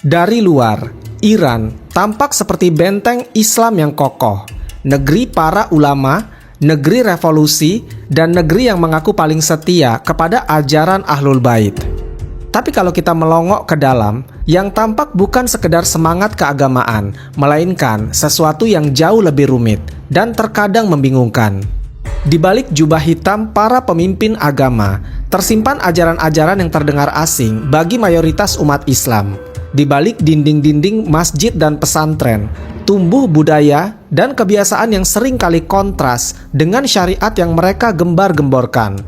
Dari luar, Iran tampak seperti benteng Islam yang kokoh, negeri para ulama, negeri revolusi, dan negeri yang mengaku paling setia kepada ajaran Ahlul Bait. Tapi kalau kita melongok ke dalam, yang tampak bukan sekedar semangat keagamaan, melainkan sesuatu yang jauh lebih rumit dan terkadang membingungkan. Di balik jubah hitam para pemimpin agama, tersimpan ajaran-ajaran yang terdengar asing bagi mayoritas umat Islam. Di balik dinding-dinding masjid dan pesantren, tumbuh budaya dan kebiasaan yang sering kali kontras dengan syariat yang mereka gembar-gemborkan.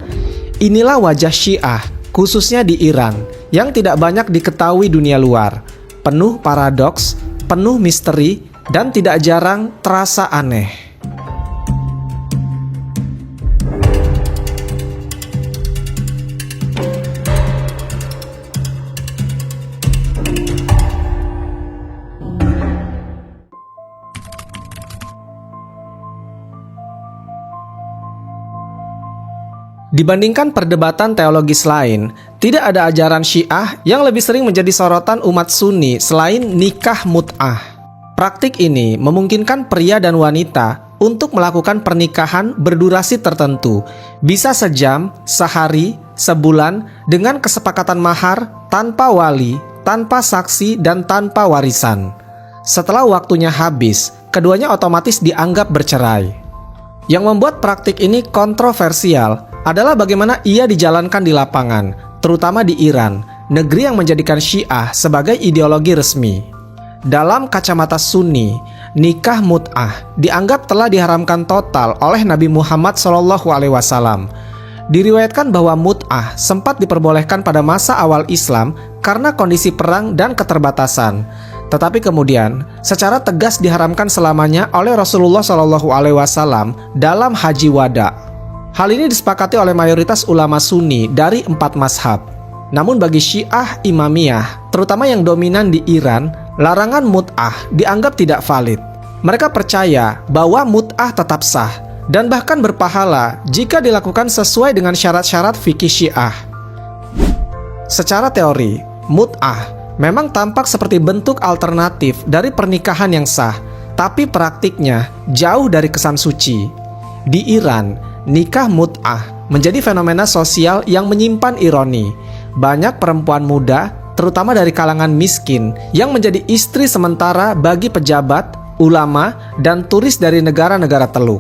Inilah wajah Syiah, khususnya di Iran, yang tidak banyak diketahui dunia luar. Penuh paradoks, penuh misteri, dan tidak jarang terasa aneh. Dibandingkan perdebatan teologis lain, tidak ada ajaran Syiah yang lebih sering menjadi sorotan umat Sunni selain nikah mut'ah. Praktik ini memungkinkan pria dan wanita untuk melakukan pernikahan berdurasi tertentu, bisa sejam, sehari, sebulan, dengan kesepakatan mahar, tanpa wali, tanpa saksi, dan tanpa warisan. Setelah waktunya habis, keduanya otomatis dianggap bercerai. Yang membuat praktik ini kontroversial adalah bagaimana ia dijalankan di lapangan, terutama di Iran, negeri yang menjadikan Syiah sebagai ideologi resmi. Dalam kacamata Sunni, nikah mut'ah dianggap telah diharamkan total oleh Nabi Muhammad SAW. Diriwayatkan bahwa mut'ah sempat diperbolehkan pada masa awal Islam karena kondisi perang dan keterbatasan. Tetapi kemudian secara tegas diharamkan selamanya oleh Rasulullah SAW dalam Haji Wada. Hal ini disepakati oleh mayoritas ulama Sunni dari 4 mazhab. Namun bagi Syiah Imamiyah, terutama yang dominan di Iran, larangan mut'ah dianggap tidak valid. Mereka percaya bahwa mut'ah tetap sah dan bahkan berpahala jika dilakukan sesuai dengan syarat-syarat fikih Syiah. Secara teori, mut'ah memang tampak seperti bentuk alternatif dari pernikahan yang sah, tapi praktiknya jauh dari kesan suci. Di Iran, nikah mut'ah menjadi fenomena sosial yang menyimpan ironi. Banyak perempuan muda, terutama dari kalangan miskin, yang menjadi istri sementara bagi pejabat, ulama, dan turis dari negara-negara Teluk.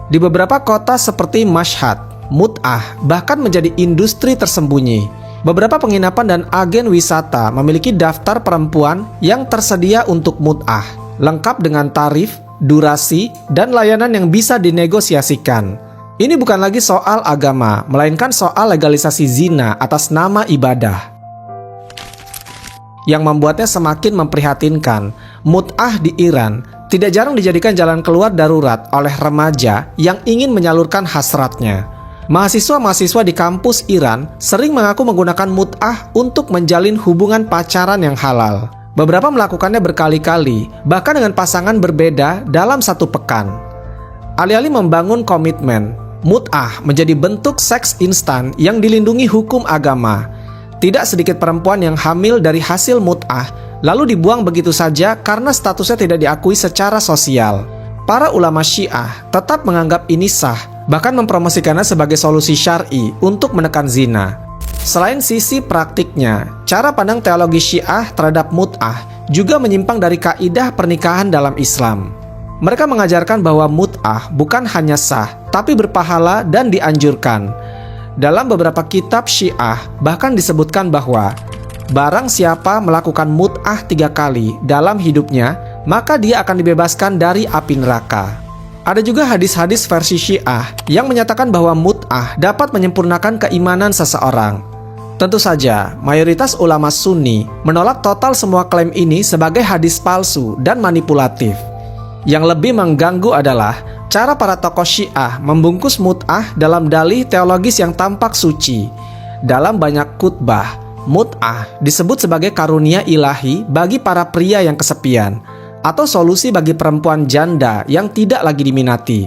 Di beberapa kota seperti Mashhad, mut'ah bahkan menjadi industri tersembunyi. Beberapa penginapan dan agen wisata memiliki daftar perempuan yang tersedia untuk mut'ah, lengkap dengan tarif, durasi, dan layanan yang bisa dinegosiasikan. Ini bukan lagi soal agama, melainkan soal legalisasi zina atas nama ibadah. Yang membuatnya semakin memprihatinkan, mut'ah di Iran tidak jarang dijadikan jalan keluar darurat oleh remaja yang ingin menyalurkan hasratnya. Mahasiswa-mahasiswa di kampus Iran sering mengaku menggunakan mut'ah untuk menjalin hubungan pacaran yang halal. Beberapa melakukannya berkali-kali, bahkan dengan pasangan berbeda dalam satu pekan. Alih-alih membangun komitmen, mut'ah menjadi bentuk seks instan yang dilindungi hukum agama. Tidak sedikit perempuan yang hamil dari hasil mut'ah, lalu dibuang begitu saja karena statusnya tidak diakui secara sosial. Para ulama Syiah tetap menganggap ini sah, bahkan mempromosikannya sebagai solusi syar'i untuk menekan zina. Selain sisi praktiknya, cara pandang teologi Syiah terhadap mut'ah juga menyimpang dari kaidah pernikahan dalam Islam. Mereka mengajarkan bahwa mut'ah bukan hanya sah, tapi berpahala dan dianjurkan. Dalam beberapa kitab Syiah bahkan disebutkan bahwa barang siapa melakukan mut'ah 3 kali dalam hidupnya, maka dia akan dibebaskan dari api neraka. Ada juga hadis-hadis versi Syiah yang menyatakan bahwa mut'ah dapat menyempurnakan keimanan seseorang. Tentu saja, mayoritas ulama Sunni menolak total semua klaim ini sebagai hadis palsu dan manipulatif. Yang lebih mengganggu adalah cara para tokoh Syiah membungkus mut'ah dalam dalih teologis yang tampak suci. Dalam banyak khutbah, mut'ah disebut sebagai karunia ilahi bagi para pria yang kesepian, atau solusi bagi perempuan janda yang tidak lagi diminati.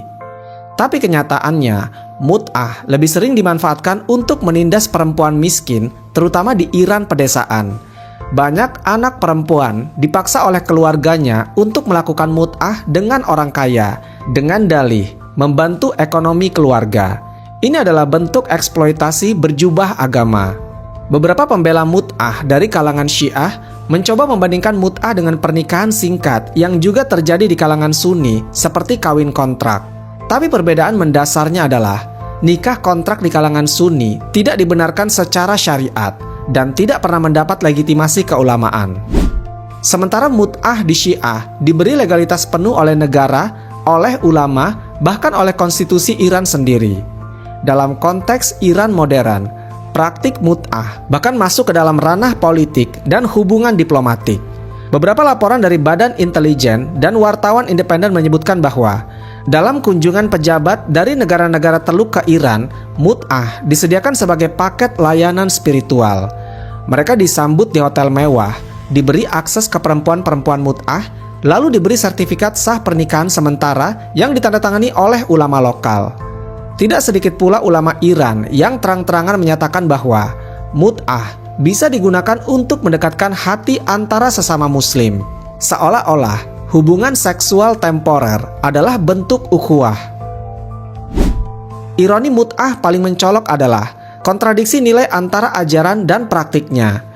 Tapi kenyataannya, mut'ah lebih sering dimanfaatkan untuk menindas perempuan miskin, terutama di Iran pedesaan. Banyak anak perempuan dipaksa oleh keluarganya untuk melakukan mut'ah dengan orang kaya dengan dalih membantu ekonomi keluarga. Ini adalah bentuk eksploitasi berjubah agama. Beberapa pembela mut'ah dari kalangan Syiah mencoba membandingkan mut'ah dengan pernikahan singkat yang juga terjadi di kalangan Sunni seperti kawin kontrak. Tapi perbedaan mendasarnya adalah nikah kontrak di kalangan Sunni tidak dibenarkan secara syariat dan tidak pernah mendapat legitimasi keulamaan. Sementara mut'ah di Syiah diberi legalitas penuh oleh negara, oleh ulama, bahkan oleh konstitusi Iran sendiri. Dalam konteks Iran modern, praktik mut'ah bahkan masuk ke dalam ranah politik dan hubungan diplomatik. Beberapa laporan dari badan intelijen dan wartawan independen menyebutkan bahwa dalam kunjungan pejabat dari negara-negara Teluk ke Iran, mut'ah disediakan sebagai paket layanan spiritual. Mereka disambut di hotel mewah, diberi akses ke perempuan-perempuan mut'ah, lalu diberi sertifikat sah pernikahan sementara yang ditandatangani oleh ulama lokal. Tidak sedikit pula ulama Iran yang terang-terangan menyatakan bahwa mut'ah bisa digunakan untuk mendekatkan hati antara sesama muslim, seolah-olah hubungan seksual temporer adalah bentuk ukhuwah. Ironi mut'ah paling mencolok adalah kontradiksi nilai antara ajaran dan praktiknya.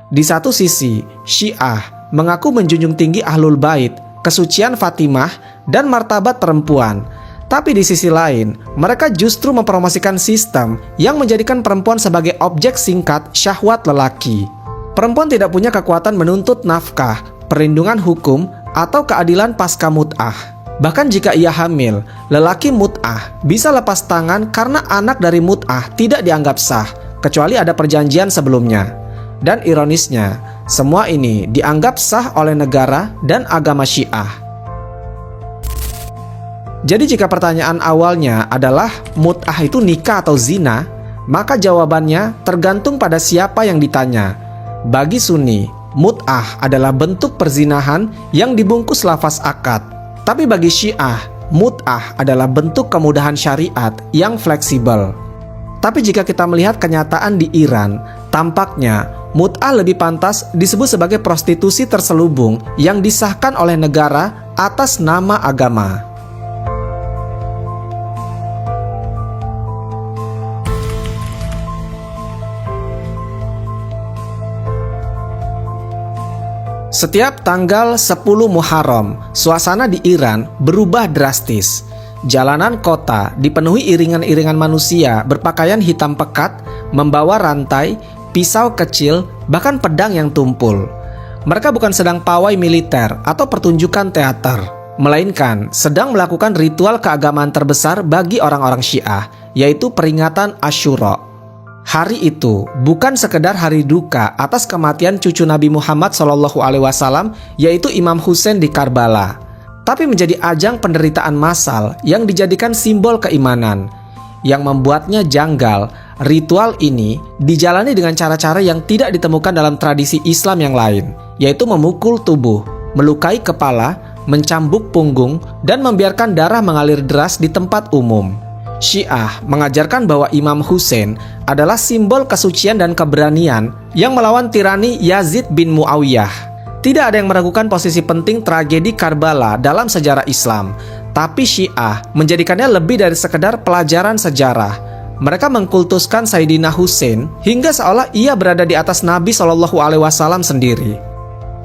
Di satu sisi, Syiah mengaku menjunjung tinggi Ahlul Bait, kesucian Fatimah, dan martabat perempuan. Tapi di sisi lain, mereka justru mempromosikan sistem yang menjadikan perempuan sebagai objek singkat syahwat lelaki. Perempuan tidak punya kekuatan menuntut nafkah, perlindungan hukum, atau keadilan pasca mut'ah. Bahkan jika ia hamil, lelaki mut'ah bisa lepas tangan karena anak dari mut'ah tidak dianggap sah, kecuali ada perjanjian sebelumnya. Dan ironisnya, semua ini dianggap sah oleh negara dan agama Syiah. Jadi jika pertanyaan awalnya adalah mut'ah itu nikah atau zina, maka jawabannya tergantung pada siapa yang ditanya. Bagi Sunni, mut'ah adalah bentuk perzinahan yang dibungkus lafaz akad. Tapi bagi Syiah, mut'ah adalah bentuk kemudahan syariat yang fleksibel. Tapi jika kita melihat kenyataan di Iran, tampaknya mut'ah lebih pantas disebut sebagai prostitusi terselubung yang disahkan oleh negara atas nama agama. Setiap tanggal 10 Muharram, suasana di Iran berubah drastis. Jalanan kota dipenuhi iringan-iringan manusia berpakaian hitam pekat, membawa rantai, pisau kecil, bahkan pedang yang tumpul. Mereka bukan sedang pawai militer atau pertunjukan teater, melainkan sedang melakukan ritual keagamaan terbesar bagi orang-orang Syiah, yaitu peringatan Asyura. Hari itu bukan sekedar hari duka atas kematian cucu Nabi Muhammad SAW, yaitu Imam Husain di Karbala, tapi menjadi ajang penderitaan massal yang dijadikan simbol keimanan. Yang membuatnya janggal, ritual ini dijalani dengan cara-cara yang tidak ditemukan dalam tradisi Islam yang lain, yaitu memukul tubuh, melukai kepala, mencambuk punggung, dan membiarkan darah mengalir deras di tempat umum. Syiah mengajarkan bahwa Imam Husain adalah simbol kesucian dan keberanian yang melawan tirani Yazid bin Muawiyah. Tidak ada yang meragukan posisi penting tragedi Karbala dalam sejarah Islam, tapi Syiah menjadikannya lebih dari sekedar pelajaran sejarah. Mereka mengkultuskan Sayyidina Husain hingga seolah ia berada di atas Nabi SAW sendiri.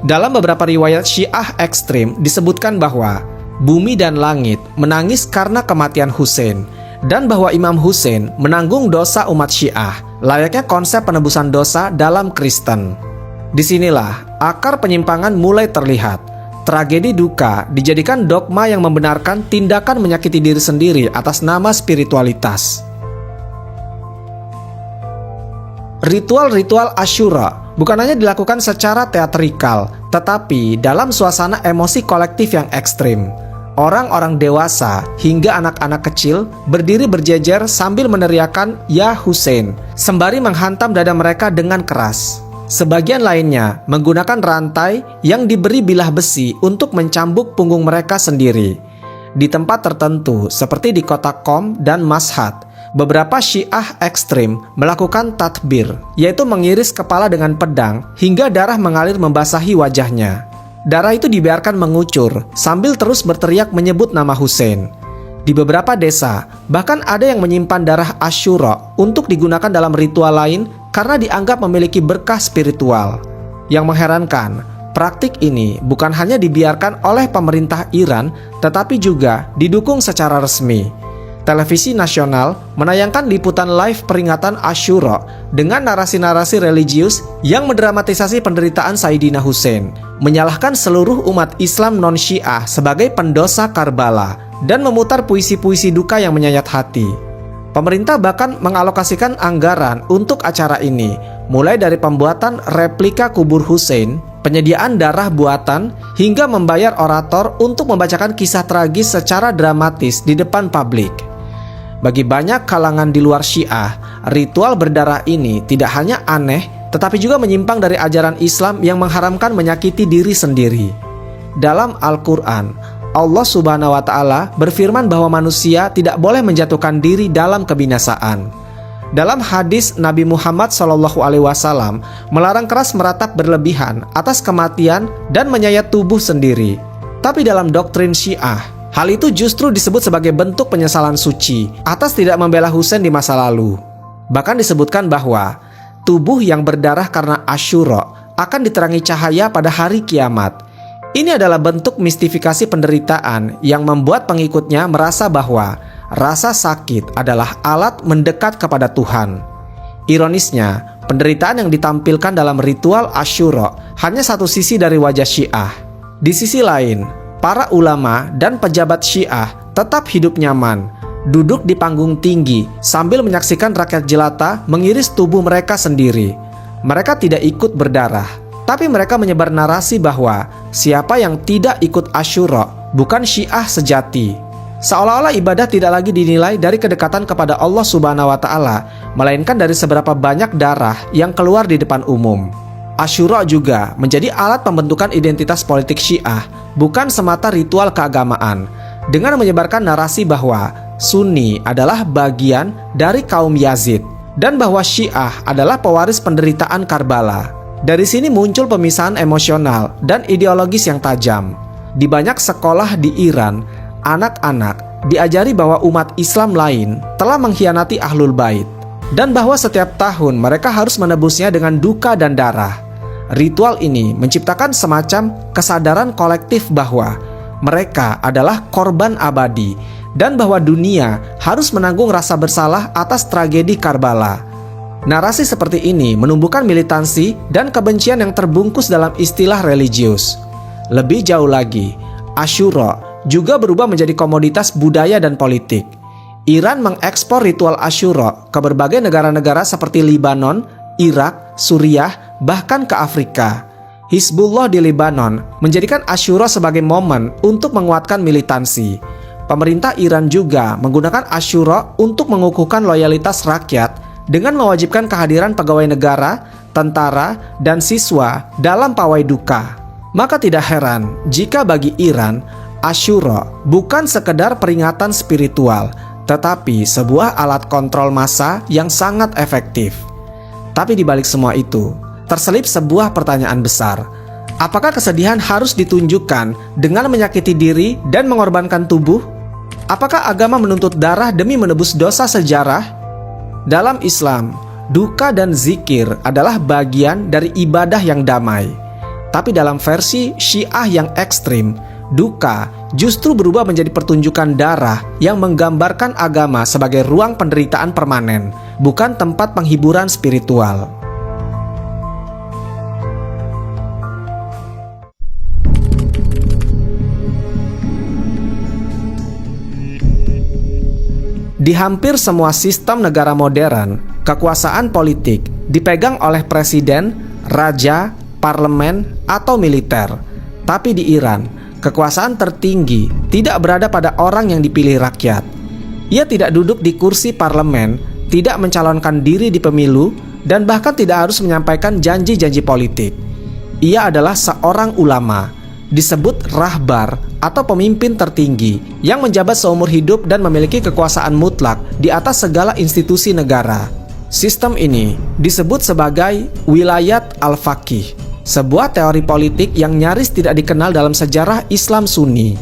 Dalam beberapa riwayat Syiah ekstrim disebutkan bahwa bumi dan langit menangis karena kematian Husain, dan bahwa Imam Husain menanggung dosa umat Syiah, layaknya konsep penebusan dosa dalam Kristen. Disinilah akar penyimpangan mulai terlihat. Tragedi duka dijadikan dogma yang membenarkan tindakan menyakiti diri sendiri atas nama spiritualitas. Ritual-ritual Asyura bukan hanya dilakukan secara teatrikal, tetapi dalam suasana emosi kolektif yang ekstrim. Orang-orang dewasa hingga anak-anak kecil berdiri berjejer sambil meneriakkan "Ya Husain" sembari menghantam dada mereka dengan keras. Sebagian lainnya menggunakan rantai yang diberi bilah besi untuk mencambuk punggung mereka sendiri. Di tempat tertentu seperti di kota Qom dan Mashhad, Beberapa Syiah ekstrim melakukan tatbir, yaitu mengiris kepala dengan pedang hingga darah mengalir membasahi wajahnya. Darah itu dibiarkan mengucur sambil terus berteriak menyebut nama Hussein. Di beberapa desa, bahkan ada yang menyimpan darah Asyura untuk digunakan dalam ritual lain karena dianggap memiliki berkah spiritual. Yang mengherankan, praktik ini bukan hanya dibiarkan oleh pemerintah Iran, tetapi juga didukung secara resmi. Televisi nasional menayangkan liputan live peringatan Asyura dengan narasi-narasi religius yang mendramatisasi penderitaan Sayyidina Hussein, menyalahkan seluruh umat Islam non-Syiah sebagai pendosa Karbala, dan memutar puisi-puisi duka yang menyayat hati. Pemerintah bahkan mengalokasikan anggaran untuk acara ini, mulai dari pembuatan replika kubur Hussein, penyediaan darah buatan, hingga membayar orator untuk membacakan kisah tragis secara dramatis di depan publik. Bagi banyak kalangan di luar Syiah, ritual berdarah ini tidak hanya aneh, tetapi juga menyimpang dari ajaran Islam yang mengharamkan menyakiti diri sendiri. Dalam Al-Quran, Allah Subhanahu wa Ta'ala berfirman bahwa manusia tidak boleh menjatuhkan diri dalam kebinasaan. Dalam hadis Nabi Muhammad SAW melarang keras meratap berlebihan atas kematian dan menyayat tubuh sendiri. Tapi dalam doktrin Syiah, hal itu justru disebut sebagai bentuk penyesalan suci atas tidak membela Hussein di masa lalu. Bahkan disebutkan bahwa tubuh yang berdarah karena Asyura akan diterangi cahaya pada hari kiamat. Ini adalah bentuk mistifikasi penderitaan yang membuat pengikutnya merasa bahwa rasa sakit adalah alat mendekat kepada Tuhan. Ironisnya, penderitaan yang ditampilkan dalam ritual Asyura hanya satu sisi dari wajah Syiah. Di sisi lain, para ulama dan pejabat Syiah tetap hidup nyaman, duduk di panggung tinggi sambil menyaksikan rakyat jelata mengiris tubuh mereka sendiri. Mereka tidak ikut berdarah, tapi mereka menyebar narasi bahwa siapa yang tidak ikut Asyura bukan Syiah sejati. Seolah-olah ibadah tidak lagi dinilai dari kedekatan kepada Allah Subhanahu wa Ta'ala, melainkan dari seberapa banyak darah yang keluar di depan umum. Asyura juga menjadi alat pembentukan identitas politik Syiah, bukan semata ritual keagamaan, dengan menyebarkan narasi bahwa Sunni adalah bagian dari kaum Yazid, dan bahwa Syiah adalah pewaris penderitaan Karbala. Dari sini muncul pemisahan emosional dan ideologis yang tajam. Di banyak sekolah di Iran, anak-anak diajari bahwa umat Islam lain telah mengkhianati Ahlul Bait, dan bahwa setiap tahun mereka harus menebusnya dengan duka dan darah. Ritual ini menciptakan semacam kesadaran kolektif bahwa mereka adalah korban abadi, dan bahwa dunia harus menanggung rasa bersalah atas tragedi Karbala. Narasi seperti ini menumbuhkan militansi dan kebencian yang terbungkus dalam istilah religius. Lebih jauh lagi, Asyura juga berubah menjadi komoditas budaya dan politik. Iran mengekspor ritual Asyura ke berbagai negara-negara seperti Libanon, Irak, Suriah, bahkan ke Afrika. Hizbullah di Libanon menjadikan Asyura sebagai momen untuk menguatkan militansi. Pemerintah Iran juga menggunakan Asyura untuk mengukuhkan loyalitas rakyat dengan mewajibkan kehadiran pegawai negara, tentara, dan siswa dalam pawai duka. Maka tidak heran jika bagi Iran, Asyura bukan sekedar peringatan spiritual, tetapi sebuah alat kontrol massa yang sangat efektif. Tapi di balik semua itu, terselip sebuah pertanyaan besar. Apakah kesedihan harus ditunjukkan dengan menyakiti diri dan mengorbankan tubuh? Apakah agama menuntut darah demi menebus dosa sejarah? Dalam Islam, duka dan zikir adalah bagian dari ibadah yang damai. Tapi dalam versi Syiah yang ekstrim, duka justru berubah menjadi pertunjukan darah yang menggambarkan agama sebagai ruang penderitaan permanen, bukan tempat penghiburan spiritual. Di hampir semua sistem negara modern, kekuasaan politik dipegang oleh presiden, raja, parlemen, atau militer. Tapi di Iran, kekuasaan tertinggi tidak berada pada orang yang dipilih rakyat. Ia tidak duduk di kursi parlemen, tidak mencalonkan diri di pemilu, dan bahkan tidak harus menyampaikan janji-janji politik. Ia adalah seorang ulama. disebut rahbar atau pemimpin tertinggi yang menjabat seumur hidup dan memiliki kekuasaan mutlak di atas segala institusi negara. Sistem ini disebut sebagai wilayat al-faqih, sebuah teori politik yang nyaris tidak dikenal dalam sejarah Islam Sunni.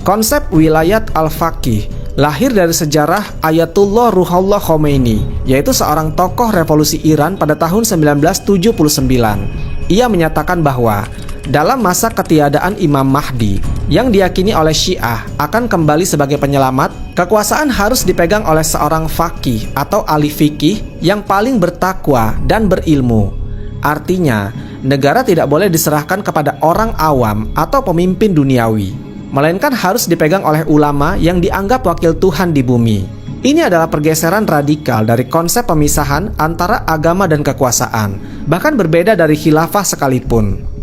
Konsep wilayat al-faqih lahir dari sejarah Ayatullah Ruhollah Khomeini, yaitu seorang tokoh revolusi Iran pada tahun 1979. Ia menyatakan bahwa dalam masa ketiadaan Imam Mahdi yang diyakini oleh Syiah akan kembali sebagai penyelamat, kekuasaan harus dipegang oleh seorang faqih atau ahli fikih yang paling bertakwa dan berilmu. Artinya, negara tidak boleh diserahkan kepada orang awam atau pemimpin duniawi, melainkan harus dipegang oleh ulama yang dianggap wakil Tuhan di bumi. Ini adalah pergeseran radikal dari konsep pemisahan antara agama dan kekuasaan, bahkan berbeda dari khilafah sekalipun.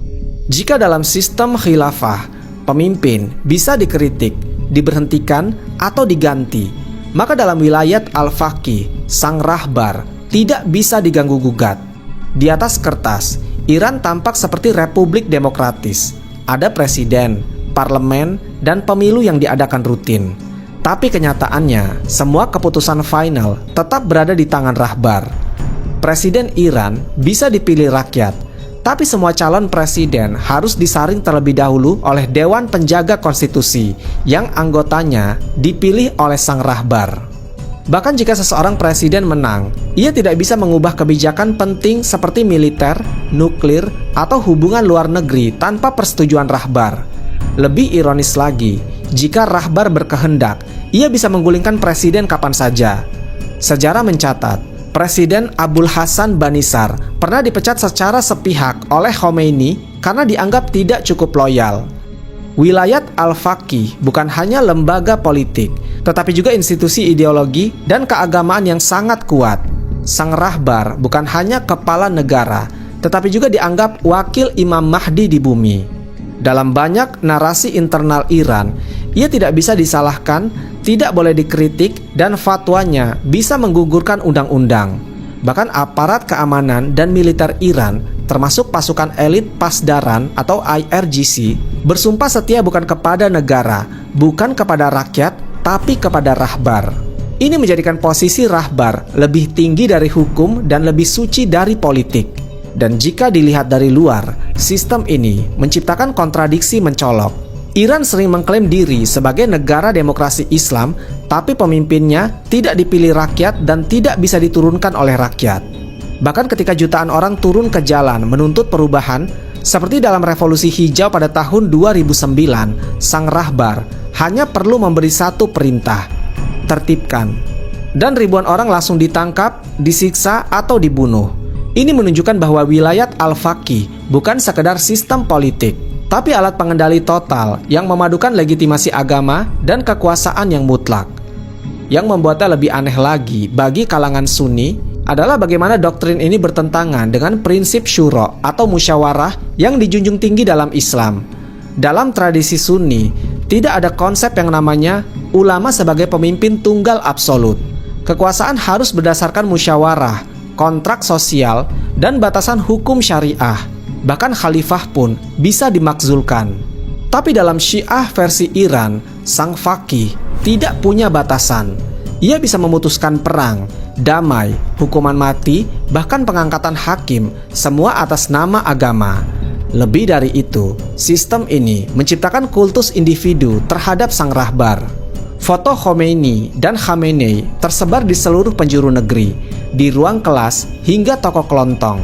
Jika dalam sistem khilafah, pemimpin bisa dikritik, diberhentikan, atau diganti, maka dalam wilayat al-faqih, sang rahbar tidak bisa diganggu-gugat. Di atas kertas, Iran tampak seperti republik demokratis. Ada presiden, parlemen, dan pemilu yang diadakan rutin. Tapi kenyataannya, semua keputusan final tetap berada di tangan rahbar. Presiden Iran bisa dipilih rakyat, tapi semua calon presiden harus disaring terlebih dahulu oleh Dewan Penjaga Konstitusi yang anggotanya dipilih oleh sang rahbar. Bahkan jika seseorang presiden menang, ia tidak bisa mengubah kebijakan penting seperti militer, nuklir, atau hubungan luar negeri tanpa persetujuan rahbar. Lebih ironis lagi, jika rahbar berkehendak, ia bisa menggulingkan presiden kapan saja. Sejarah mencatat, Presiden Abul Hasan Banisar pernah dipecat secara sepihak oleh Khomeini karena dianggap tidak cukup loyal. Wilayat al-faqih bukan hanya lembaga politik, tetapi juga institusi ideologi dan keagamaan yang sangat kuat. Sang rahbar bukan hanya kepala negara, tetapi juga dianggap wakil Imam Mahdi di bumi. Dalam banyak narasi internal Iran, ia tidak bisa disalahkan, tidak boleh dikritik, dan fatwanya bisa menggugurkan undang-undang. Bahkan aparat keamanan dan militer Iran, termasuk pasukan elit Pasdaran atau IRGC, bersumpah setia bukan kepada negara, bukan kepada rakyat, tapi kepada rahbar. Ini menjadikan posisi rahbar lebih tinggi dari hukum dan lebih suci dari politik. Dan jika dilihat dari luar, sistem ini menciptakan kontradiksi mencolok. Iran sering mengklaim diri sebagai negara demokrasi Islam, tapi pemimpinnya tidak dipilih rakyat dan tidak bisa diturunkan oleh rakyat. Bahkan ketika jutaan orang turun ke jalan menuntut perubahan, seperti dalam revolusi hijau pada tahun 2009, sang rahbar hanya perlu memberi satu perintah, tertibkan. Dan ribuan orang langsung ditangkap, disiksa, atau dibunuh. Ini menunjukkan bahwa wilayat al-faqih bukan sekedar sistem politik, tapi alat pengendali total yang memadukan legitimasi agama dan kekuasaan yang mutlak. Yang membuatnya lebih aneh lagi bagi kalangan Sunni adalah bagaimana doktrin ini bertentangan dengan prinsip syuro atau musyawarah yang dijunjung tinggi dalam Islam. Dalam tradisi Sunni, tidak ada konsep yang namanya ulama sebagai pemimpin tunggal absolut. Kekuasaan harus berdasarkan musyawarah, kontrak sosial, dan batasan hukum syariah. Bahkan khalifah pun bisa dimakzulkan. Tapi dalam Syiah versi Iran, sang faqih tidak punya batasan. Ia bisa memutuskan perang, damai, hukuman mati, bahkan pengangkatan hakim, semua atas nama agama. Lebih dari itu, sistem ini menciptakan kultus individu terhadap sang rahbar. Foto Khomeini dan Khamenei tersebar di seluruh penjuru negeri, di ruang kelas hingga toko kelontong.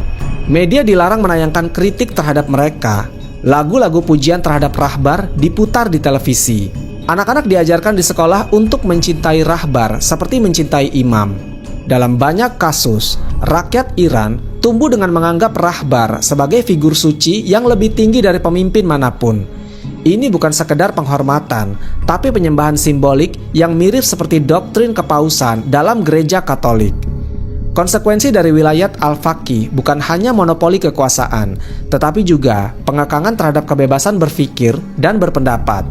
Media dilarang menayangkan kritik terhadap mereka. Lagu-lagu pujian terhadap rahbar diputar di televisi. Anak-anak diajarkan di sekolah untuk mencintai rahbar seperti mencintai imam. Dalam banyak kasus, rakyat Iran tumbuh dengan menganggap rahbar sebagai figur suci yang lebih tinggi dari pemimpin manapun. Ini bukan sekedar penghormatan, tapi penyembahan simbolik yang mirip seperti doktrin kepausan dalam gereja Katolik. Konsekuensi dari wilayat al-faqih bukan hanya monopoli kekuasaan, tetapi juga pengekangan terhadap kebebasan berpikir dan berpendapat.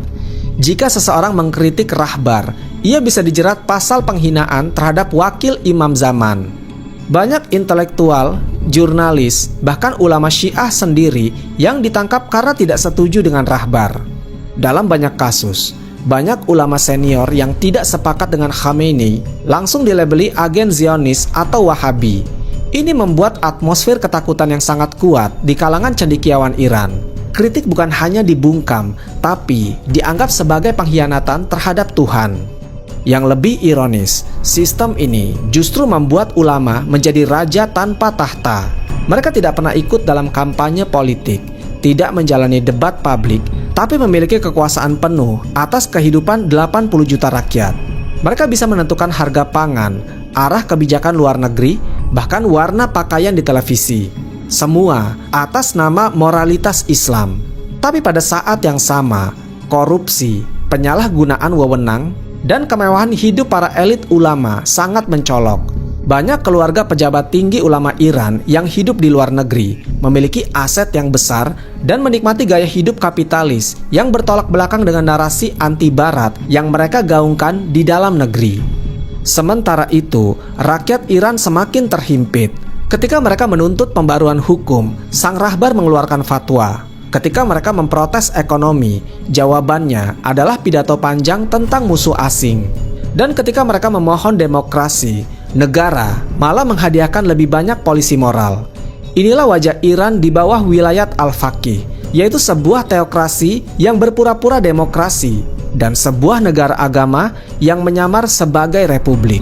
Jika seseorang mengkritik rahbar, ia bisa dijerat pasal penghinaan terhadap wakil imam zaman. Banyak intelektual, jurnalis, bahkan ulama Syiah sendiri yang ditangkap karena tidak setuju dengan Rahbar. Dalam banyak kasus, banyak ulama senior yang tidak sepakat dengan Khamenei langsung dilabeli agen Zionis atau Wahabi. Ini membuat atmosfer ketakutan yang sangat kuat di kalangan cendekiawan Iran. Kritik bukan hanya dibungkam, tapi dianggap sebagai pengkhianatan terhadap Tuhan. Yang lebih ironis, sistem ini justru membuat ulama menjadi raja tanpa tahta. Mereka tidak pernah ikut dalam kampanye politik, tidak menjalani debat publik, tapi memiliki kekuasaan penuh atas kehidupan 80 juta rakyat. Mereka bisa menentukan harga pangan, arah kebijakan luar negeri, bahkan warna pakaian di televisi. Semua atas nama moralitas Islam. Tapi pada saat yang sama, korupsi, penyalahgunaan wewenang, dan kemewahan hidup para elit ulama sangat mencolok. Banyak keluarga pejabat tinggi ulama Iran yang hidup di luar negeri memiliki aset yang besar dan menikmati gaya hidup kapitalis yang bertolak belakang dengan narasi anti-barat yang mereka gaungkan di dalam negeri. Sementara itu, rakyat Iran semakin terhimpit. Ketika mereka menuntut pembaruan hukum, sang rahbar mengeluarkan fatwa. Ketika mereka memprotes ekonomi, jawabannya adalah pidato panjang tentang musuh asing. Dan ketika mereka memohon demokrasi, negara malah menghadiahkan lebih banyak polisi moral. Inilah wajah Iran di bawah wilayat Al-Faqih, yaitu sebuah teokrasi yang berpura-pura demokrasi dan sebuah negara agama yang menyamar sebagai republik.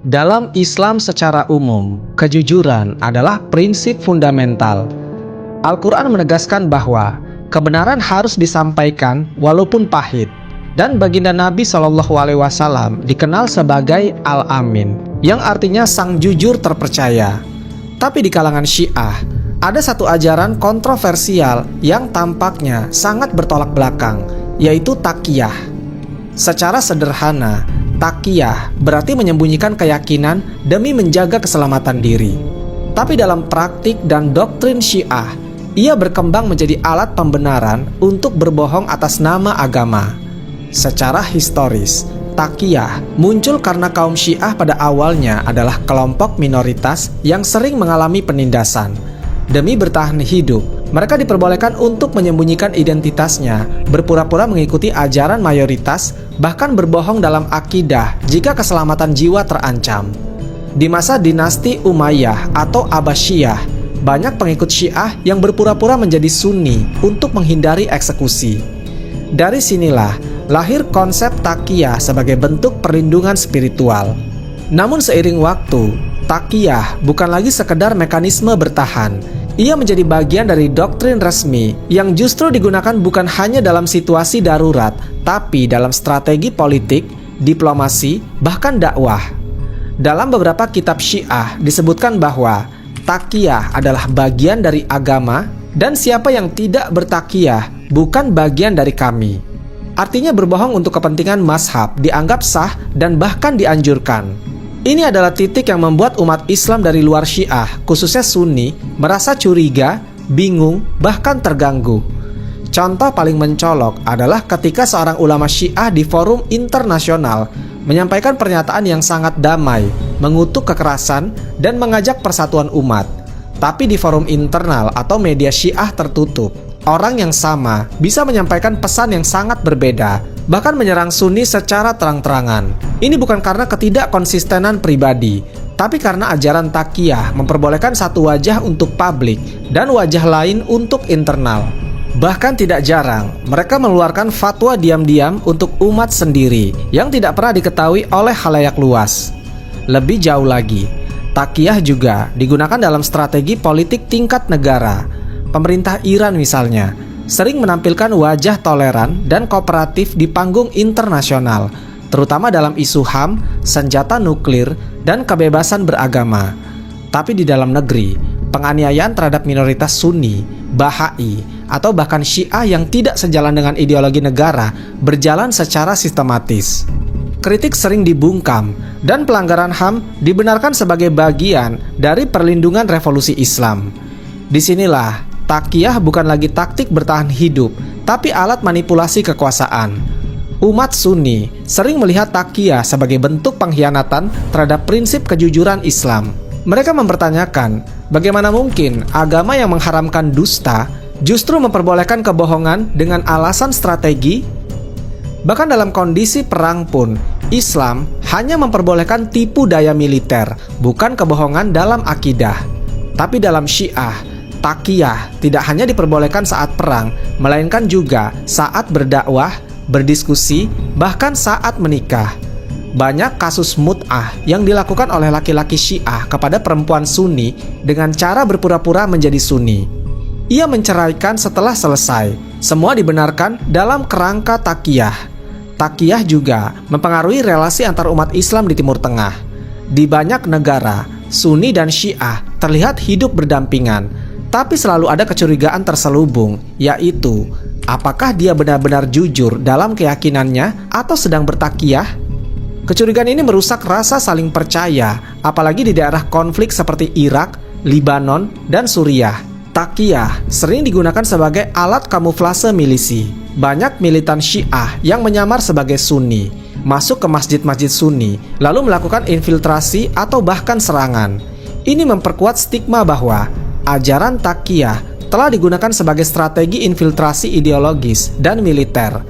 Dalam Islam secara umum, kejujuran adalah prinsip fundamental. Al-Quran menegaskan bahwa kebenaran harus disampaikan walaupun pahit. Dan baginda Nabi SAW dikenal sebagai Al-Amin, yang artinya sang jujur terpercaya. Tapi di kalangan Syiah, ada satu ajaran kontroversial yang tampaknya sangat bertolak belakang, yaitu taqiyah. Secara sederhana, taqiyah berarti menyembunyikan keyakinan demi menjaga keselamatan diri. Tapi dalam praktik dan doktrin Syiah, ia berkembang menjadi alat pembenaran untuk berbohong atas nama agama. Secara historis, taqiyah muncul karena kaum Syiah pada awalnya adalah kelompok minoritas yang sering mengalami penindasan. Demi bertahan hidup, mereka diperbolehkan untuk menyembunyikan identitasnya, berpura-pura mengikuti ajaran mayoritas, bahkan berbohong dalam akidah jika keselamatan jiwa terancam. Di masa dinasti Umayyah atau Abbasiyah, banyak pengikut Syiah yang berpura-pura menjadi Sunni untuk menghindari eksekusi. Dari sinilah lahir konsep taqiyah sebagai bentuk perlindungan spiritual. Namun seiring waktu, taqiyah bukan lagi sekedar mekanisme bertahan. Ia menjadi bagian dari doktrin resmi yang justru digunakan bukan hanya dalam situasi darurat, tapi dalam strategi politik, diplomasi, bahkan dakwah. Dalam beberapa kitab Syiah disebutkan bahwa taqiyah adalah bagian dari agama dan siapa yang tidak bertaqiyah bukan bagian dari kami. Artinya berbohong untuk kepentingan mazhab dianggap sah dan bahkan dianjurkan. Ini adalah titik yang membuat umat Islam dari luar Syiah, khususnya Sunni, merasa curiga, bingung, bahkan terganggu. Contoh paling mencolok adalah ketika seorang ulama Syiah di forum internasional menyampaikan pernyataan yang sangat damai, mengutuk kekerasan, dan mengajak persatuan umat. Tapi di forum internal atau media Syiah tertutup, orang yang sama bisa menyampaikan pesan yang sangat berbeda, bahkan menyerang Sunni secara terang-terangan. Ini bukan karena ketidakkonsistenan pribadi, tapi karena ajaran taqiyah memperbolehkan satu wajah untuk publik dan wajah lain untuk internal. Bahkan tidak jarang, mereka mengeluarkan fatwa diam-diam untuk umat sendiri yang tidak pernah diketahui oleh khalayak luas. Lebih jauh lagi, taqiyah juga digunakan dalam strategi politik tingkat negara. Pemerintah Iran misalnya sering menampilkan wajah toleran dan kooperatif di panggung internasional, terutama dalam isu HAM, senjata nuklir, dan kebebasan beragama. Tapi di dalam negeri, penganiayaan terhadap minoritas Sunni, Bahai, atau bahkan Syiah yang tidak sejalan dengan ideologi negara berjalan secara sistematis. Kritik sering dibungkam, dan pelanggaran HAM dibenarkan sebagai bagian dari perlindungan revolusi Islam. Disinilah Taqiyah bukan lagi taktik bertahan hidup, tapi alat manipulasi kekuasaan. Umat Sunni sering melihat taqiyah sebagai bentuk pengkhianatan terhadap prinsip kejujuran Islam. Mereka mempertanyakan, bagaimana mungkin agama yang mengharamkan dusta justru memperbolehkan kebohongan dengan alasan strategi? Bahkan dalam kondisi perang pun, Islam hanya memperbolehkan tipu daya militer, bukan kebohongan dalam akidah. Tapi dalam Syiah, taqiyah tidak hanya diperbolehkan saat perang, melainkan juga saat berdakwah, berdiskusi, bahkan saat menikah. Banyak kasus mut'ah yang dilakukan oleh laki-laki Syiah kepada perempuan Sunni dengan cara berpura-pura menjadi Sunni. Ia menceraikan setelah selesai. Semua dibenarkan dalam kerangka taqiyah. Taqiyah juga mempengaruhi relasi antar umat Islam di Timur Tengah. Di banyak negara, Sunni dan Syiah terlihat hidup berdampingan, tapi selalu ada kecurigaan terselubung, yaitu apakah dia benar-benar jujur dalam keyakinannya atau sedang bertaqiyah? Kecurigaan ini merusak rasa saling percaya, apalagi di daerah konflik seperti Irak, Libanon, dan Suriah. Taqiyah sering digunakan sebagai alat kamuflase milisi. Banyak militan Syiah yang menyamar sebagai Sunni, masuk ke masjid-masjid Sunni, lalu melakukan infiltrasi atau bahkan serangan. Ini memperkuat stigma bahwa ajaran taqiyah telah digunakan sebagai strategi infiltrasi ideologis dan militer.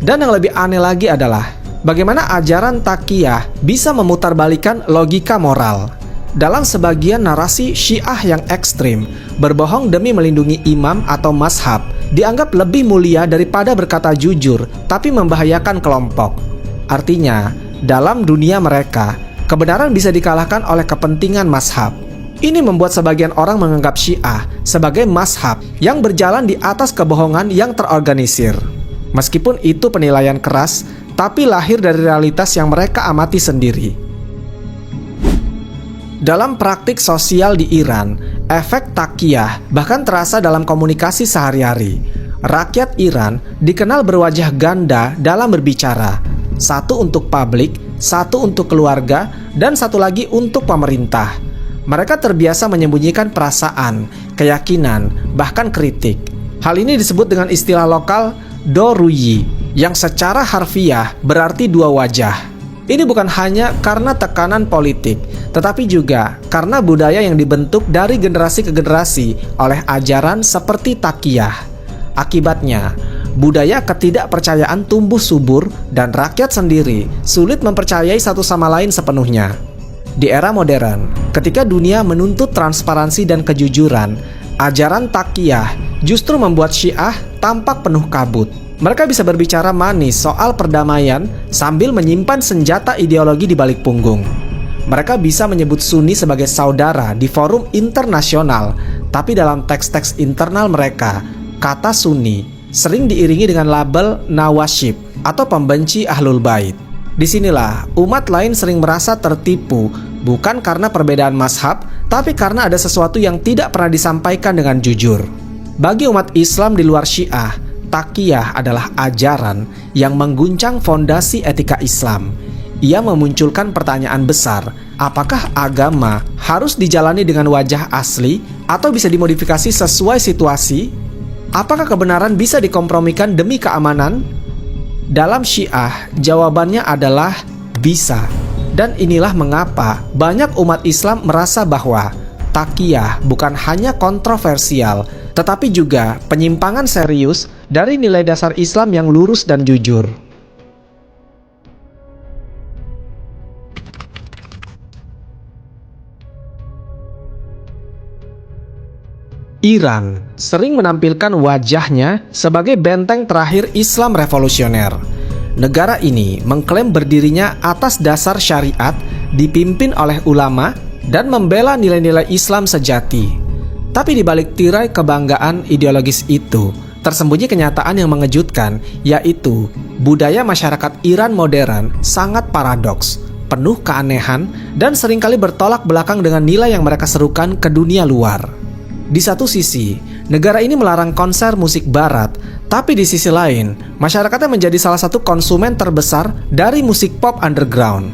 Dan yang lebih aneh lagi adalah bagaimana ajaran taqiyah bisa memutarbalikkan logika moral. Dalam sebagian narasi Syiah yang ekstrim, berbohong demi melindungi imam atau mazhab dianggap lebih mulia daripada berkata jujur tapi membahayakan kelompok. Artinya, dalam dunia mereka, kebenaran bisa dikalahkan oleh kepentingan mazhab. Ini membuat sebagian orang menganggap Syiah sebagai mazhab yang berjalan di atas kebohongan yang terorganisir. Meskipun itu penilaian keras, tapi lahir dari realitas yang mereka amati sendiri. Dalam praktik sosial di Iran, efek taqiyah bahkan terasa dalam komunikasi sehari-hari. Rakyat Iran dikenal berwajah ganda dalam berbicara. Satu untuk publik, satu untuk keluarga, dan satu lagi untuk pemerintah. Mereka terbiasa menyembunyikan perasaan, keyakinan, bahkan kritik. Hal ini disebut dengan istilah lokal doruyi, yang secara harfiah berarti dua wajah. Ini bukan hanya karena tekanan politik, tetapi juga karena budaya yang dibentuk dari generasi ke generasi oleh ajaran seperti taqiyah. Akibatnya, budaya ketidakpercayaan tumbuh subur dan rakyat sendiri sulit mempercayai satu sama lain sepenuhnya. Di era modern, ketika dunia menuntut transparansi dan kejujuran, ajaran taqiyah justru membuat Syiah tampak penuh kabut. Mereka bisa berbicara manis soal perdamaian sambil menyimpan senjata ideologi di balik punggung. Mereka bisa menyebut Sunni sebagai saudara di forum internasional, tapi dalam teks-teks internal mereka, kata Sunni sering diiringi dengan label nawasib atau pembenci Ahlul Bait. Disinilah umat lain sering merasa tertipu, bukan karena perbedaan mazhab, tapi karena ada sesuatu yang tidak pernah disampaikan dengan jujur. Bagi umat Islam di luar Syiah, taqiyah adalah ajaran yang mengguncang fondasi etika Islam. Ia memunculkan pertanyaan besar, apakah agama harus dijalani dengan wajah asli atau bisa dimodifikasi sesuai situasi? Apakah kebenaran bisa dikompromikan demi keamanan? Dalam Syiah, jawabannya adalah bisa. Dan inilah mengapa banyak umat Islam merasa bahwa taqiyah bukan hanya kontroversial, tetapi juga penyimpangan serius dari nilai dasar Islam yang lurus dan jujur. Iran sering menampilkan wajahnya sebagai benteng terakhir Islam revolusioner. Negara ini mengklaim berdirinya atas dasar syariat, dipimpin oleh ulama, dan membela nilai-nilai Islam sejati. Tapi di balik tirai kebanggaan ideologis itu, tersembunyi kenyataan yang mengejutkan, yaitu budaya masyarakat Iran modern sangat paradoks, penuh keanehan, dan seringkali bertolak belakang dengan nilai yang mereka serukan ke dunia luar. Di satu sisi, negara ini melarang konser musik barat, tapi di sisi lain, masyarakatnya menjadi salah satu konsumen terbesar dari musik pop underground.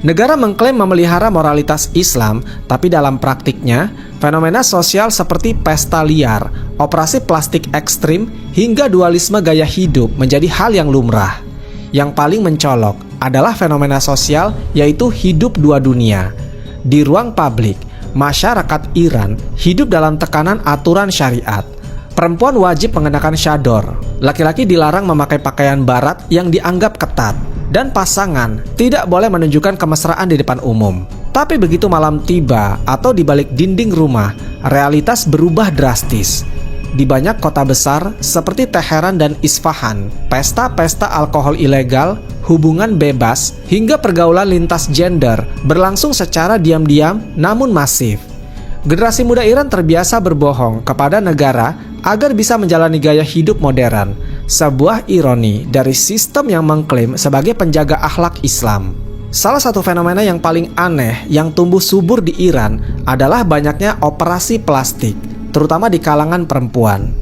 Negara mengklaim memelihara moralitas Islam, tapi dalam praktiknya, fenomena sosial seperti pesta liar, operasi plastik ekstrim, hingga dualisme gaya hidup menjadi hal yang lumrah. Yang paling mencolok adalah fenomena sosial, yaitu hidup dua dunia. Di ruang publik, masyarakat Iran hidup dalam tekanan aturan syariat. Perempuan wajib mengenakan syador, laki-laki dilarang memakai pakaian barat yang dianggap ketat, dan pasangan tidak boleh menunjukkan kemesraan di depan umum. Tapi begitu malam tiba atau di balik dinding rumah, realitas berubah drastis. Di banyak kota besar seperti Teheran dan Isfahan, pesta-pesta alkohol ilegal, hubungan bebas, hingga pergaulan lintas gender berlangsung secara diam-diam namun masif. Generasi muda Iran terbiasa berbohong kepada negara agar bisa menjalani gaya hidup modern, sebuah ironi dari sistem yang mengklaim sebagai penjaga akhlak Islam. Salah satu fenomena yang paling aneh yang tumbuh subur di Iran adalah banyaknya operasi plastik, terutama di kalangan perempuan.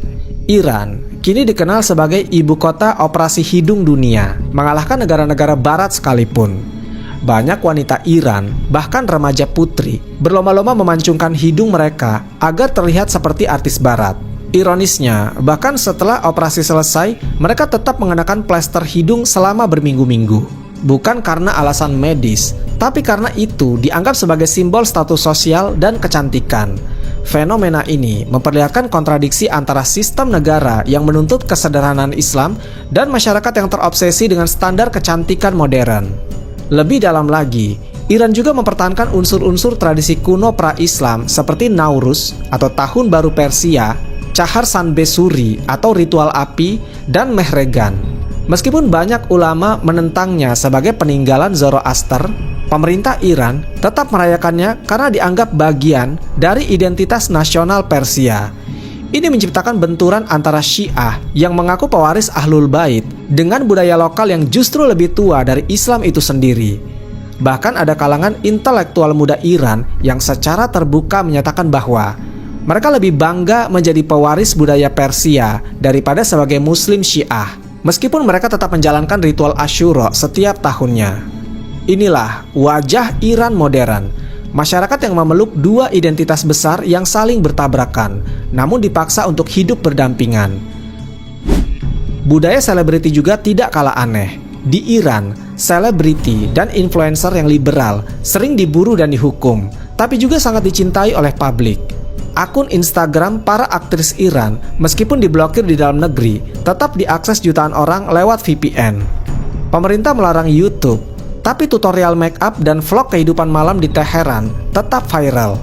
Iran kini dikenal sebagai ibu kota operasi hidung dunia, mengalahkan negara-negara barat sekalipun. Banyak wanita Iran, bahkan remaja putri, berlomba-lomba memancungkan hidung mereka agar terlihat seperti artis barat. Ironisnya, bahkan setelah operasi selesai, mereka tetap mengenakan plester hidung selama berminggu-minggu. Bukan karena alasan medis, tapi karena itu dianggap sebagai simbol status sosial dan kecantikan. Fenomena ini memperlihatkan kontradiksi antara sistem negara yang menuntut kesederhanaan Islam dan masyarakat yang terobsesi dengan standar kecantikan modern. Lebih dalam lagi, Iran juga mempertahankan unsur-unsur tradisi kuno pra-Islam seperti Nauruz atau Tahun Baru Persia, Chahar Sanbesuri atau ritual api, dan Mehregan. Meskipun banyak ulama menentangnya sebagai peninggalan Zoroaster, pemerintah Iran tetap merayakannya karena dianggap bagian dari identitas nasional Persia. Ini menciptakan benturan antara Syiah yang mengaku pewaris Ahlul Bait dengan budaya lokal yang justru lebih tua dari Islam itu sendiri. Bahkan ada kalangan intelektual muda Iran yang secara terbuka menyatakan bahwa mereka lebih bangga menjadi pewaris budaya Persia daripada sebagai Muslim Syiah, meskipun mereka tetap menjalankan ritual Asyura setiap tahunnya. Inilah wajah Iran modern. Masyarakat yang memeluk dua identitas besar yang saling bertabrakan, namun dipaksa untuk hidup berdampingan. Budaya selebriti juga tidak kalah aneh. Di Iran, selebriti dan influencer yang liberal sering diburu dan dihukum, tapi juga sangat dicintai oleh publik. Akun Instagram para aktris Iran, meskipun diblokir di dalam negeri, tetap diakses jutaan orang lewat VPN. Pemerintah melarang YouTube, tapi tutorial make up dan vlog kehidupan malam di Teheran tetap viral.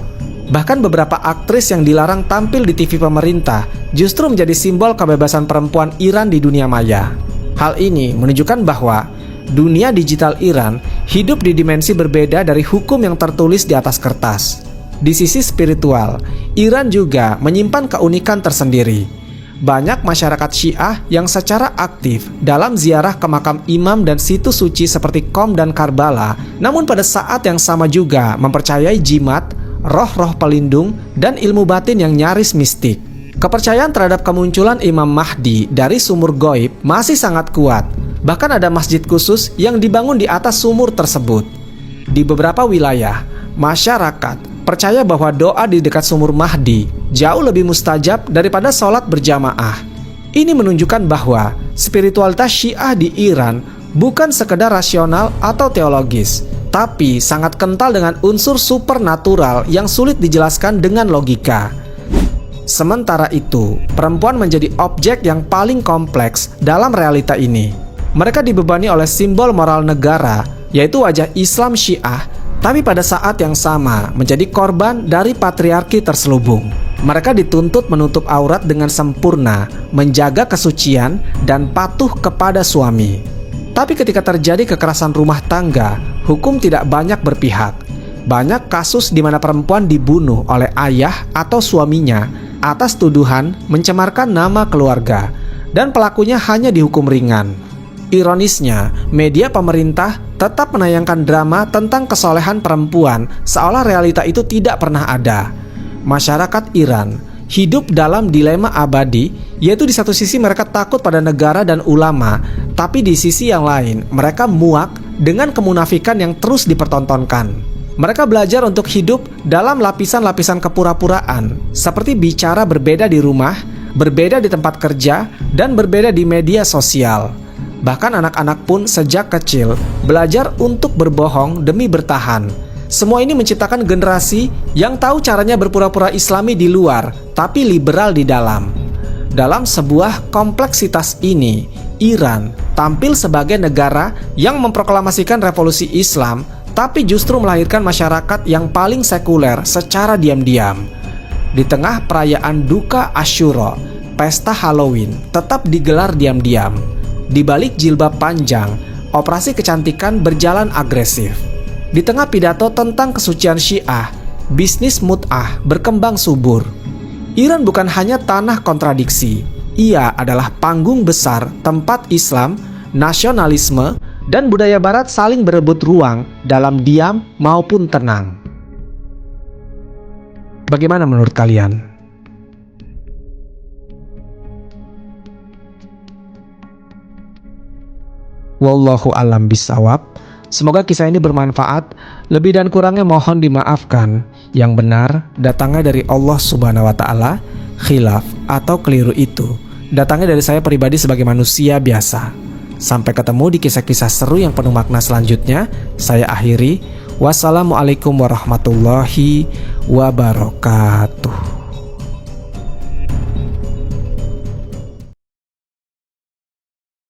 Bahkan beberapa aktris yang dilarang tampil di TV pemerintah justru menjadi simbol kebebasan perempuan Iran di dunia maya. Hal ini menunjukkan bahwa dunia digital Iran hidup di dimensi berbeda dari hukum yang tertulis di atas kertas. Di sisi spiritual, Iran juga menyimpan keunikan tersendiri. Banyak masyarakat Syiah yang secara aktif dalam ziarah ke makam imam dan situs suci seperti Qom dan Karbala, namun pada saat yang sama juga mempercayai jimat, roh-roh pelindung, dan ilmu batin yang nyaris mistik. Kepercayaan terhadap kemunculan Imam Mahdi dari sumur goib masih sangat kuat. Bahkan ada masjid khusus yang dibangun di atas sumur tersebut. Di beberapa wilayah, masyarakat percaya bahwa doa di dekat sumur Mahdi jauh lebih mustajab daripada sholat berjamaah. Ini menunjukkan bahwa spiritualitas Syiah di Iran bukan sekedar rasional atau teologis, tapi sangat kental dengan unsur supernatural yang sulit dijelaskan dengan logika. Sementara itu, perempuan menjadi objek yang paling kompleks dalam realita ini. Mereka dibebani oleh simbol moral negara, yaitu wajah Islam Syiah, tapi pada saat yang sama menjadi korban dari patriarki terselubung. Mereka dituntut menutup aurat dengan sempurna, menjaga kesucian, dan patuh kepada suami. Tapi ketika terjadi kekerasan rumah tangga, hukum tidak banyak berpihak. Banyak kasus di mana perempuan dibunuh oleh ayah atau suaminya atas tuduhan mencemarkan nama keluarga, dan pelakunya hanya dihukum ringan. Ironisnya, media pemerintah tetap menayangkan drama tentang kesolehan perempuan seolah realita itu tidak pernah ada. Masyarakat Iran hidup dalam dilema abadi, yaitu di satu sisi mereka takut pada negara dan ulama, tapi di sisi yang lain mereka muak dengan kemunafikan yang terus dipertontonkan. Mereka belajar untuk hidup dalam lapisan-lapisan kepura-puraan, seperti bicara berbeda di rumah, berbeda di tempat kerja, dan berbeda di media sosial. Bahkan anak-anak pun sejak kecil belajar untuk berbohong demi bertahan. Semua ini menciptakan generasi yang tahu caranya berpura-pura Islami di luar, tapi liberal di dalam. Dalam sebuah kompleksitas ini, Iran tampil sebagai negara yang memproklamasikan revolusi Islam, tapi justru melahirkan masyarakat yang paling sekuler secara diam-diam. Di tengah perayaan duka Asyura, pesta Halloween tetap digelar diam-diam. Di balik jilbab panjang, operasi kecantikan berjalan agresif. Di tengah pidato tentang kesucian Syiah, bisnis mut'ah berkembang subur. Iran bukan hanya tanah kontradiksi, ia adalah panggung besar tempat Islam, nasionalisme, dan budaya Barat saling berebut ruang dalam diam maupun tenang. Bagaimana menurut kalian? Wallahu a'lam bishawab. Semoga kisah ini bermanfaat. Lebih dan kurangnya mohon dimaafkan. Yang benar datangnya dari Allah Subhanahu wa taala, khilaf atau keliru itu datangnya dari saya pribadi sebagai manusia biasa. Sampai ketemu di kisah-kisah seru yang penuh makna selanjutnya. Saya akhiri. Wassalamualaikum warahmatullahi wabarakatuh.